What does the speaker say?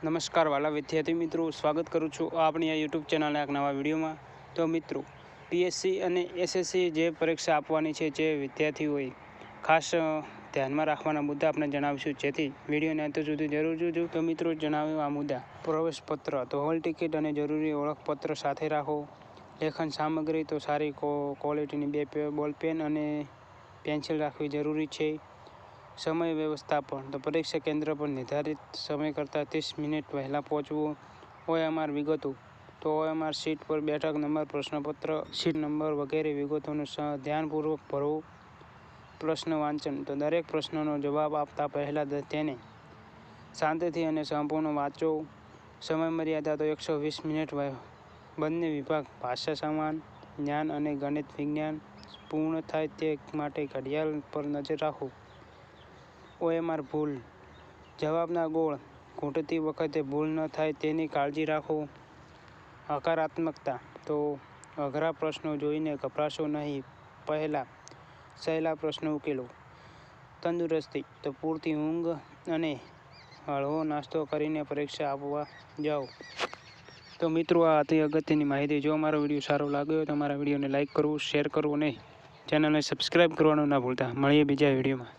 નમસ્કાર વાલા વિદ્યાર્થી મિત્રો, સ્વાગત કરું છું આપણી આ યુટ્યુબ ચેનલના એક નવા વિડીયોમાં. તો મિત્રો, પીએસસી અને એસએસસી જે પરીક્ષા આપવાની છે, જે વિદ્યાર્થીઓએ ખાસ ધ્યાનમાં રાખવાના મુદ્દા આપણે જણાવીશું, જેથી વિડીયોને અંત સુધી જરૂર જોજો. તો મિત્રો, જણાવ્યું આ મુદ્દા: પ્રવેશપત્ર તો હોલ ટિકિટ અને જરૂરી ઓળખપત્ર સાથે રાખો. લેખન સામગ્રી તો સારી ક્વોલિટીની 2 બોલપેન અને પેન્સિલ રાખવી જરૂરી છે. સમય વ્યવસ્થાપન તો પરીક્ષા કેન્દ્ર પર નિર્ધારિત સમય કરતાં 30 મિનિટ વહેલા પહોંચવું. OMR વિગતો તો OMR શીટ પર બેઠક નંબર, પ્રશ્નપત્ર શીટ નંબર વગેરે વિગતોનું ધ્યાનપૂર્વક ભરવું. પ્રશ્ન વાંચન તો દરેક પ્રશ્નનો જવાબ આપતા પહેલાં તેને શાંતિથી અને સંપૂર્ણ વાંચો. સમય મર્યાદા તો 120 મિનિટ. બંને વિભાગ ભાષા, સમાન જ્ઞાન અને ગણિત વિજ્ઞાન પૂર્ણ થાય તે માટે ઘડિયાળ પર નજર રાખો. OMR ભૂલ જવાબના ગોળ ઘૂંટતી વખતે ભૂલ ન થાય તેની કાળજી રાખો. હકારાત્મકતા તો અઘરા પ્રશ્નો જોઈને ગભરાશો નહીં, પહેલાં સહેલા પ્રશ્નો ઉકેલો. તંદુરસ્તી તો પૂરતી ઊંઘ અને હળવો નાસ્તો કરીને પરીક્ષા આપવા જાઓ. તો મિત્રો, આ હતી અગત્યની માહિતી. જો અમારો વિડીયો સારો લાગ્યો હોય તો અમારા વિડીયોને લાઇક કરવું, શેર કરવું અને ચેનલને સબસ્ક્રાઈબ કરવાનું ના ભૂલતા. મળીએ બીજા વિડીયોમાં.